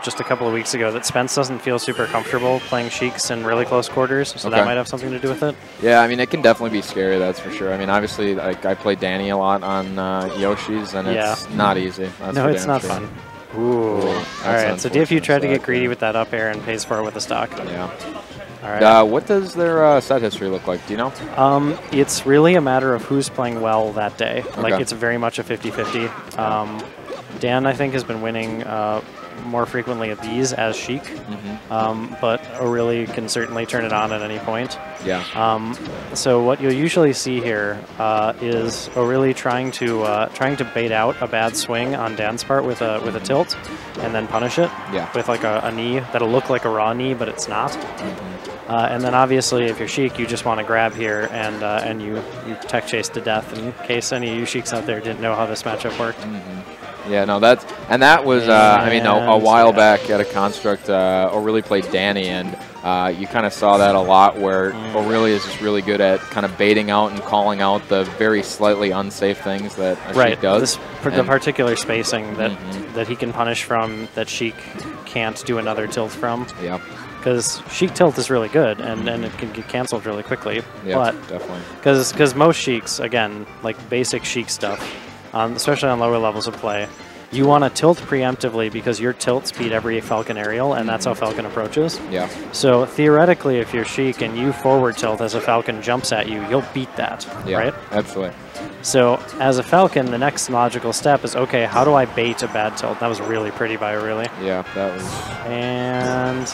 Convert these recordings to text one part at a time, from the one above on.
just a couple of weeks ago that Spence doesn't feel super comfortable playing Sheiks in really close quarters, so that might have something to do with it. Yeah, I mean, it can definitely be scary, that's for sure. I mean, obviously, like, I play Danny a lot on Yoshi's, and it's not easy. No, it's not fun. Ooh. All right, so DFU tried to get greedy with that up air and pays for it with a stock. Yeah. All right. What does their set history look like? Do you know? It's really a matter of who's playing well that day. Like, it's very much a 50-50. Dan, I think, has been winning more frequently at these as Sheik, but O'Reilly can certainly turn it on at any point. Yeah. So what you'll usually see here is O'Reilly trying to bait out a bad swing on Dan's part with a tilt, and then punish it with like a knee that'll look like a raw knee, but it's not. And then obviously, if you're Sheik, you just want to grab here and you tech chase to death. In case any of you Sheiks out there didn't know how this matchup worked. Yeah, no, that was, I mean, a while back at a Construct, O'Reilly played Danny, and you kind of saw that a lot where O'Reilly is just really good at kind of baiting out and calling out the very slightly unsafe things that a Sheik does. The particular spacing that he can punish from that Sheik can't do another tilt from. Yeah. Because Sheik tilt is really good, and it can get canceled really quickly. Yeah, but definitely. Because most Sheiks, again, like basic Sheik stuff, especially on lower levels of play, you want to tilt preemptively because your tilts beat every Falcon aerial, and that's how Falcon approaches. Yeah. So theoretically, if you're Sheik and you forward tilt as a Falcon jumps at you, you'll beat that, right? Absolutely. So as a Falcon, the next logical step is, okay, how do I bait a bad tilt? That was really pretty by O'Reilly. Yeah, that was. And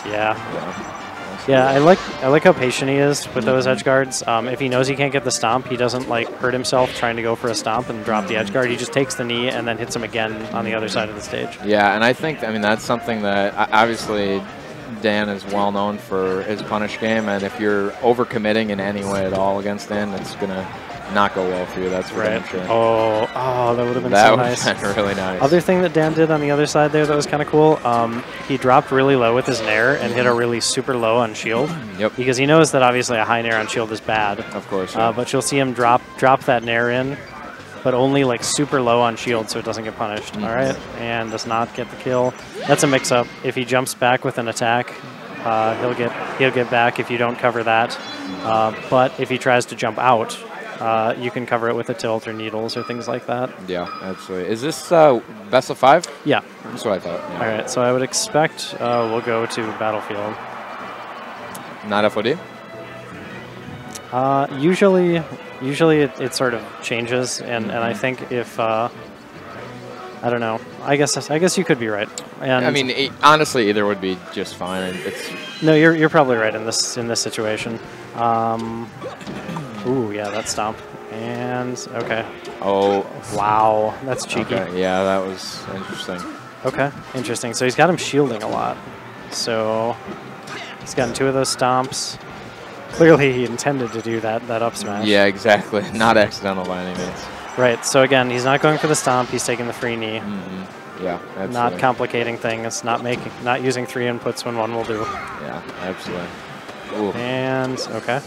yeah, I like how patient he is with those edge guards. If he knows he can't get the stomp, he doesn't like hurt himself trying to go for a stomp and drop the edge guard. He just takes the knee and then hits him again on the other side of the stage. Yeah, and I think, I mean, that's something that obviously Dan is well known for his punish game, and if you're overcommitting in any way at all against Dan, it's gonna not go well for you. That's for damn sure. Oh, that would have been so nice. That would have been really nice. Other thing that Dan did on the other side there that was kind of cool, he dropped really low with his nair and hit a really super low on shield. Yep. Because he knows that obviously a high nair on shield is bad. Of course. But you'll see him drop that nair in, but only like super low on shield so it doesn't get punished. All right, and does not get the kill. That's a mix-up. If he jumps back with an attack, he'll get back if you don't cover that. But if he tries to jump out, you can cover it with a tilt or needles or things like that. Yeah, absolutely. Is this best of 5? Yeah. That's what I thought. Yeah. All right, so I would expect we'll go to Battlefield. Not FOD? Usually it sort of changes, and I think if I don't know, I guess you could be right. And I mean, honestly, either would be just fine. No, you're probably right in this situation. Ooh, yeah, that stomp. And, okay. Oh. Wow, that's cheeky. Okay, yeah, that was interesting. Okay, interesting. So he's got him shielding a lot. So he's gotten 2 of those stomps. Clearly he intended to do that up smash. Yeah, exactly. Not accidental by any means. Right, so again, he's not going for the stomp, he's taking the free knee. Yeah, absolutely. Not complicating things, not using 3 inputs when 1 will do. Yeah, absolutely. Ooh. And, okay.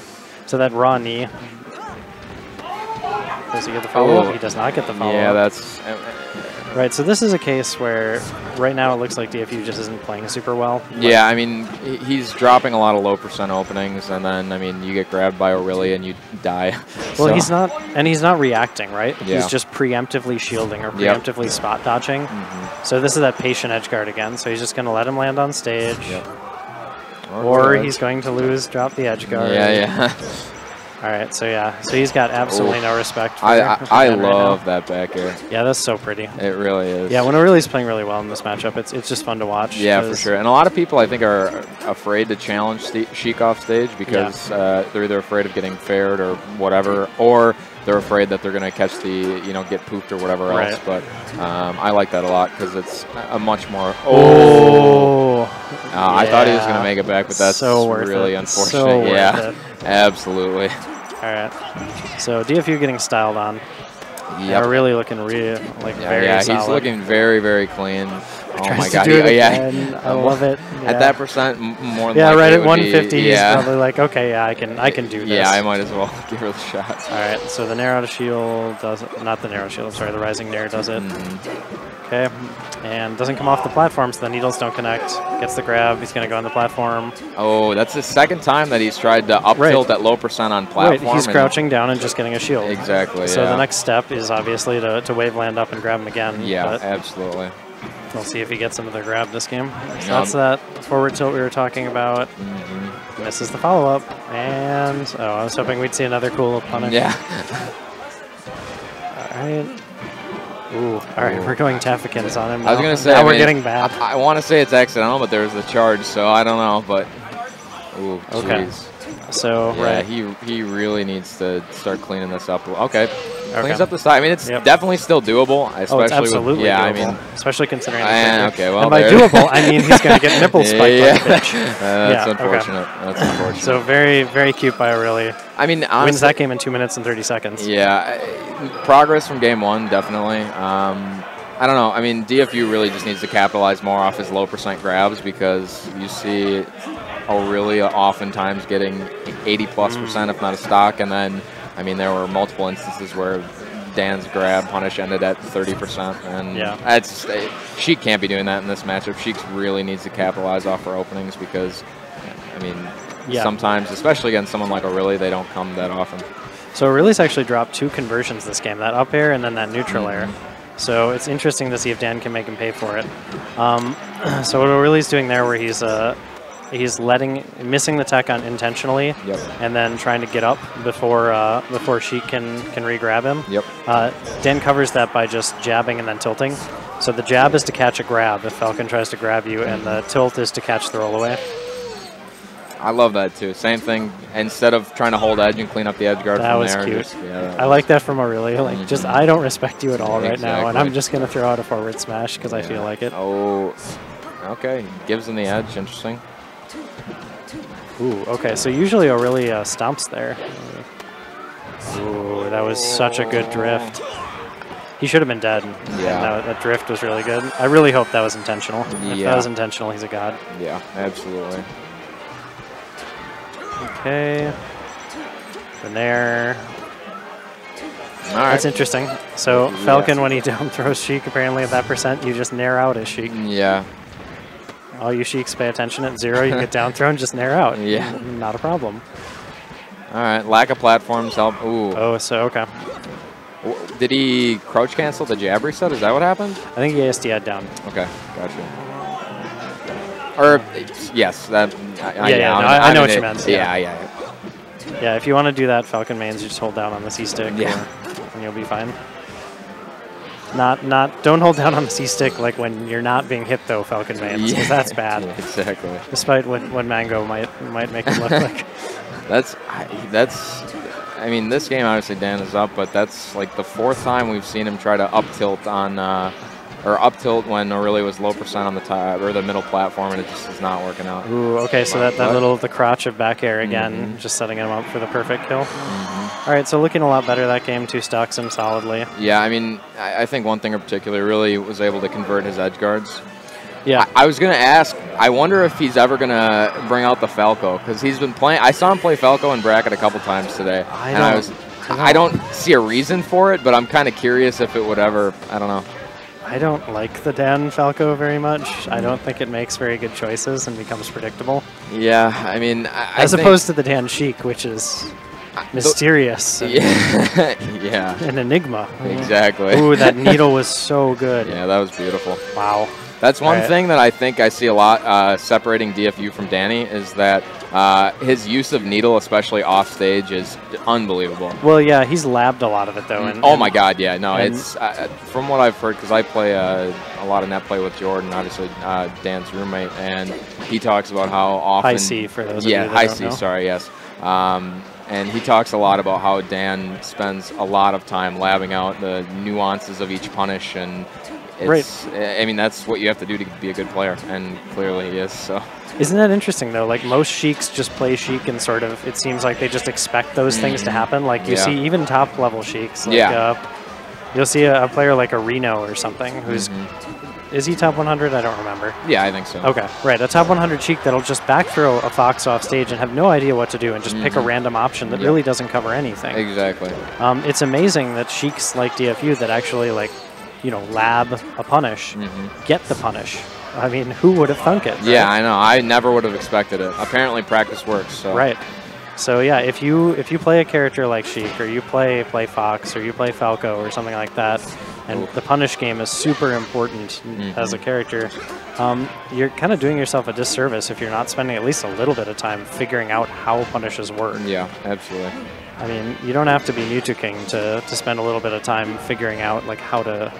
So that raw knee. Does he get the follow-up? He does not get the follow-up. Yeah, that's... Right, so this is a case where right now it looks like DFU just isn't playing super well. Yeah, I mean, he's dropping a lot of low % openings, and then, I mean, you get grabbed by O'Reilly and you die. Well, he's not reacting, right? Yeah. He's just preemptively shielding or preemptively spot dodging. So this is that patient edge guard again, so he's just going to let him land on stage. Or he's going to drop the edge guard. Yeah. All right, so he's got absolutely no respect for I love that back air. Yeah, that's so pretty. It really is. Yeah, when O'Reilly's playing really well in this matchup, it's just fun to watch. Yeah, for sure. And a lot of people, I think, are afraid to challenge Sheik off stage because they're either afraid of getting fared or whatever, or they're afraid that they're going to catch the, get pooped or whatever else. But I like that a lot because it's a much more... I thought he was going to make it back, but that's really unfortunate. So worth it. Absolutely. All right. So DFU getting styled on. Yeah, really looking very solid. He's looking very, very clean. Oh my God! I love it. At that percent, more than right at 150, he's probably like, okay, I can do this. Yeah, I might as well give her the shot. All right, so the narrow shield does it. Not the narrow shield. Sorry, the rising nair does it. Okay, and doesn't come off the platform, so the needles don't connect. Gets the grab. He's going to go on the platform. Oh, that's the second time that he's tried to up tilt at low percent on platform. Right, he's crouching down and just getting a shield. Exactly. So the next step is obviously to wave land up and grab him again. Yeah, absolutely. We'll see if he gets another grab this game. So that's that forward tilt we were talking about. Misses the follow up, and I was hoping we'd see another cool punish. Yeah. All right. Ooh, all right, we're going Taffikins on him now. I was going to say, now we're getting bad. I want to say it's accidental, but there's the charge, so I don't know, but ooh, okay. Geez. So, yeah, he really needs to start cleaning this up. Okay. Cleans up the side. I mean, it's definitely still doable, especially it's absolutely with, doable. I mean, especially considering. Okay, well, and by doable, I mean he's going to get nipple spiked like a bitch. That's unfortunate. Okay. That's unfortunate. So very, very cute by O'Reilly. I mean, honestly, wins that game in 2 minutes and 30 seconds. Yeah, progress from game one, definitely. I don't know. I mean, DFU really just needs to capitalize more off his low percent grabs, because you see O'Reilly oftentimes getting 80+%, if not a stock, and then, I mean, there were multiple instances where Dan's grab punish ended at 30%, and that's Sheik can't be doing that in this matchup. Sheik really needs to capitalize off her openings, because, I mean, sometimes, especially against someone like O'Reilly, they don't come that often. So O'Reilly's actually dropped 2 conversions this game, that up air and then that neutral air. So it's interesting to see if Dan can make him pay for it. So what O'Reilly's doing there, where he's missing the tech on intentionally, and then trying to get up before Sheik can re-grab him. Dan covers that by just jabbing and then tilting. So the jab is to catch a grab if Falcon tries to grab you, and the tilt is to catch the roll away. I love that too. Same thing. Instead of trying to hold edge and clean up the edge guard from there. That was cute. I like that from O'Reilly. Like, just I don't respect you at all right now, and I'm just going to throw out a forward smash because I feel like it. Oh, okay. Gives him the edge. Interesting. Ooh, okay. So usually O'Reilly stomps there. Ooh, that was such a good drift. He should have been dead. Yeah. That drift was really good. I really hope that was intentional. If that was intentional, he's a god. Yeah, absolutely. Okay. From there. All right. That's interesting. So Falcon, when he down throws Sheik, apparently at that percent, you just nair out as Sheik. Yeah. All you Sheiks pay attention at 0. You get down thrown, just nair out. Yeah. Not a problem. All right. Lack of platforms help. Ooh. Oh, so okay. Did he crouch cancel the jab reset? Is that what happened? I think he ASD'd down. Okay. Gotcha. Or, yes. That. I know what you meant. Yeah, if you want to do that, Falcon mains, you just hold down on the C-stick, and you'll be fine. Don't hold down on the C-stick like when you're not being hit, though, Falcon mains, because that's bad. Exactly. Despite what Mango might make him look like. I mean, this game, obviously, Dan is up, but that's like the 4th time we've seen him try to up tilt on, or up tilt when O'Reilly was low percent on the top or the middle platform, and it just is not working out. Ooh, okay, so the crotch of back air again, just setting him up for the perfect kill. All right, so looking a lot better that game. 2 stocks him solidly. Yeah, I mean, I think one thing in particular really was able to convert his edge guards. Yeah. I was going to ask, I wonder if he's ever going to bring out the Falco, because he's been playing. I saw him play Falco in bracket a couple times today. I don't see a reason for it, but I'm kind of curious if it would ever, I don't know. I don't like the Dan Falco very much. I don't think it makes very good choices and becomes predictable. Yeah, I mean, as opposed to the Dan Sheik, which is mysterious. Yeah. An enigma. Exactly. Ooh, that needle was so good. Yeah, that was beautiful. Wow. That's one thing that I think I see a lot separating DFU from Danny, is that his use of needle, especially off stage, is unbelievable. Well, yeah, he's labbed a lot of it, though. Oh, my God, yeah. No, it's from what I've heard, because I play a lot of net play with Jordan, obviously Dan's roommate, and he talks about how often... High C, for those of you that High don't C, know. sorry, yes. And he talks a lot about how Dan spends a lot of time labbing out the nuances of each punish, and I mean, that's what you have to do to be a good player, and clearly he is. So, isn't that interesting though? Like, most Sheiks just play Sheik, and sort of, it seems like they just expect those things to happen. Like, you see even top level Sheiks. Like, you'll see a player like a Reno or something who's. Is he top 100? I don't remember. Yeah, I think so. Okay, right. A top 100 Sheik that'll just back throw a Fox off stage and have no idea what to do and just pick a random option that really doesn't cover anything. Exactly. It's amazing that Sheiks like DFU that actually, like, you know, lab a punish, get the punish. I mean, who would have thunk it? Right? Yeah, I know. I never would have expected it. Apparently, practice works. So. Right. So yeah, if you play a character like Sheik, or you play Fox, or you play Falco, or something like that, and the punish game is super important as a character, you're kind of doing yourself a disservice if you're not spending at least a little bit of time figuring out how punishes work. Yeah, absolutely. I mean, you don't have to be Mewtwo King to spend a little bit of time figuring out like how to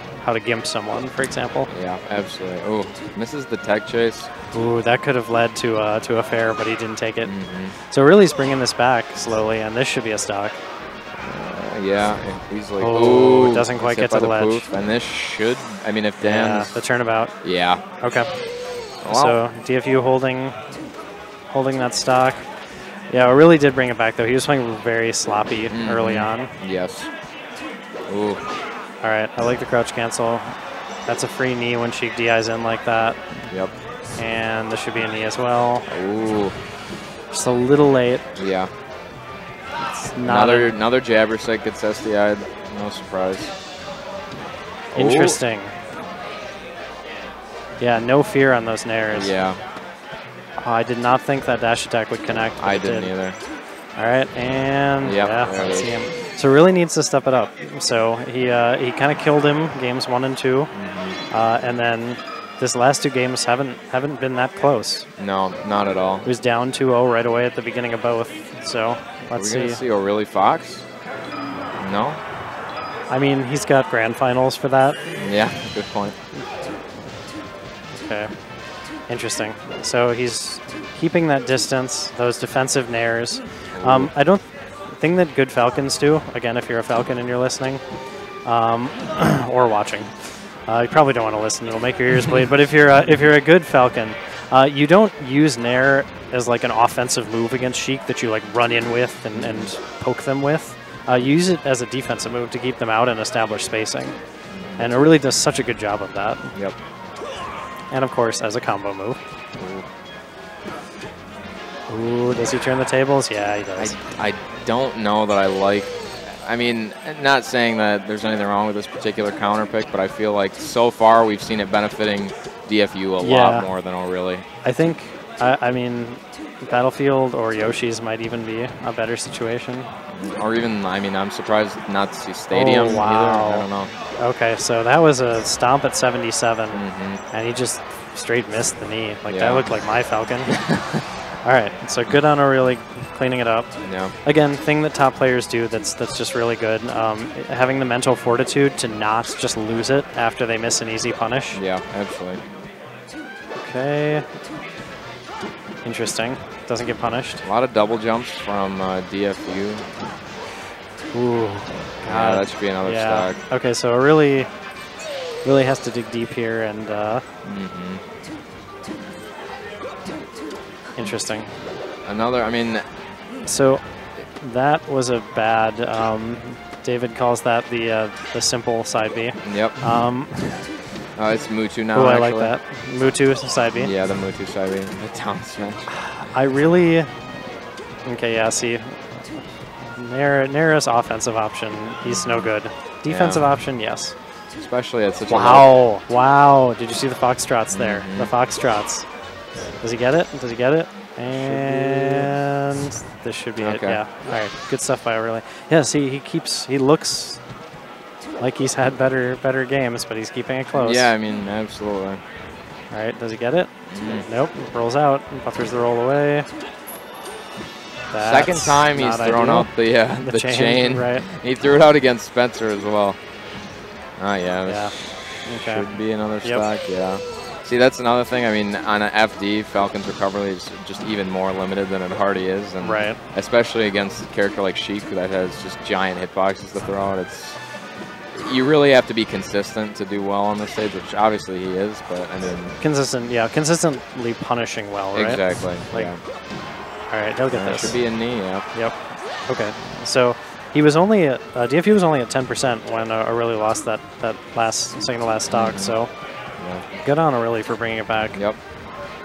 gimp someone, for example. Yeah, absolutely. Oh, misses the tech chase. Ooh, that could have led to a fair, but he didn't take it. So really, he's bringing this back slowly, and this should be a stock. Yeah, easily. Oh, doesn't quite get to the ledge. Poof, and this should, I mean, if Dan's... Yeah, the turnabout. Yeah. Okay. Wow. So DFU holding that stock. Yeah, it really did bring it back, though. He was playing very sloppy early on. Yes. Ooh. All right, I like the crouch cancel. That's a free knee when Sheik DI's in like that. Yep. And this should be a knee as well. Ooh. Just a little late. Yeah. Another jabber set gets SDI'd. No surprise. Interesting. Yeah, no fear on those nairs. Yeah. Oh, I did not think that dash attack would connect. I didn't either. All right, and yeah, I see him. So really needs to step it up. So he kind of killed him games 1 and 2, and then this last 2 games haven't been that close. No, not at all. He was down 2-0 right away at the beginning of both. So let's see. Are we gonna see ORLY Fox? No. I mean, he's got grand finals for that. Yeah, good point. Okay. Interesting. So he's keeping that distance, those defensive nairs. I don't think that good Falcons do, again, if you're a Falcon and you're listening, or watching. You probably don't want to listen, it'll make your ears bleed, but if you're a good Falcon, you don't use nair as like an offensive move against Sheik that you like run in with and poke them with. You use it as a defensive move to keep them out and establish spacing. And it really does such a good job of that. Yep. And of course, as a combo move. Ooh, does he turn the tables? Yeah, he does. I don't know that I like... I mean, not saying that there's anything wrong with this particular counter pick, but I feel like so far we've seen it benefiting DFU a lot more than ORLY. I think, I mean, Battlefield or Yoshi's might even be a better situation. Or even, I mean, I'm surprised not to see Stadium either. I don't know. Okay, so that was a stomp at 77, and he just straight missed the knee. Like, that looked like my Falcon. All right, so good on ORLY cleaning it up. Yeah. Again, thing that top players do that's just really good. Having the mental fortitude to not just lose it after they miss an easy punish. Yeah, absolutely. Okay. Interesting. Doesn't get punished. A lot of double jumps from DFU. Ooh. Yeah, that should be another stock. Okay, so it really has to dig deep here and interesting. Another, I mean... So that was a bad, David calls that the simple side B. Yep. It's Mewtwo now, I like that. Mewtwo side B. Yeah, the Mewtwo side B. The down smash. I really... Okay, yeah, see. Naira's offensive option, he's no good. Defensive option, yes. Especially at such a low... Wow, did you see the foxtrots there? The foxtrots. Does he get it? Does he get it? And this should be it, yeah. All right, good stuff by ORLY. Yeah, see, he looks like he's had better games, but he's keeping it close. Yeah, I mean, absolutely. All right, does he get it? Nope, rolls out, buffers the roll away. Second time he's thrown out the chain. Right. He threw it out against Spencer as well. Oh, yeah. Okay. Should be another stock, yeah. See, that's another thing. I mean, on an FD, Falcon's recovery is just even more limited than it already is. And especially against a character like Sheik that has just giant hitboxes to throw out. You really have to be consistent to do well on this stage, which obviously he is, but I mean... consistently punishing well, right? Exactly, All right, he'll get this. Should be a knee, Yep. Okay, so he was only at, DFU was only at 10% when ORLY lost that second to last stock, so good on ORLY for bringing it back. Yep.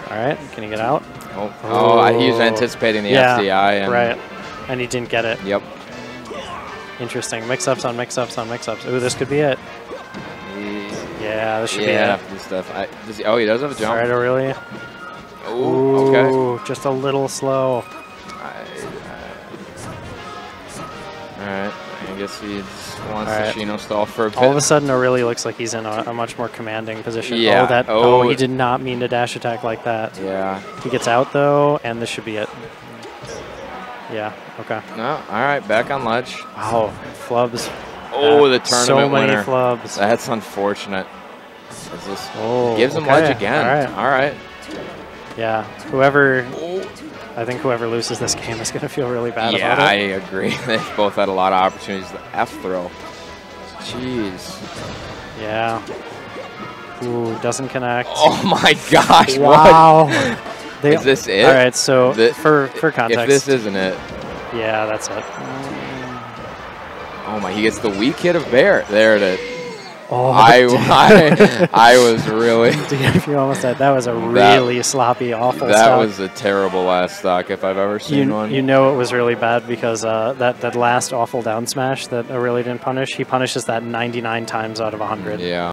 All right, can he get out? He was anticipating the FDI. And and he didn't get it. Yep. Interesting. Mix-ups on mix-ups on mix-ups. Ooh, this could be it. Yeah, this should be yeah, it. this stuff. Oh, he does have a jump. All right, O'Reilly. Ooh, okay. Just a little slow. All right. I guess he wants to Shino stall for a bit. All of a sudden, O'Reilly looks like he's in a much more commanding position. Yeah. Oh, he did not mean to dash attack like that. Yeah. He gets out, though, and this should be it. Yeah, okay. No, all right, back on ledge. Wow, flubs. Oh, the tournament winner. So many flubs. That's unfortunate. Gives him ledge again. All right. Yeah, I think whoever loses this game is going to feel really bad about it. Yeah, I agree. They both had a lot of opportunities. The F throw. Jeez. Yeah. Ooh, doesn't connect. Oh my gosh. Wow. What? Is this it? All right, so for context. If this isn't it. Yeah, that's it. Oh my, he gets the weak hit of Bear. There it is. Oh, I was really. DFU almost had. That was a really sloppy, awful That stock. was a terrible last stock if I've ever seen one. You know it was really bad because that last awful down smash that O'Reilly didn't punish, he punishes that 99 times out of 100. Yeah.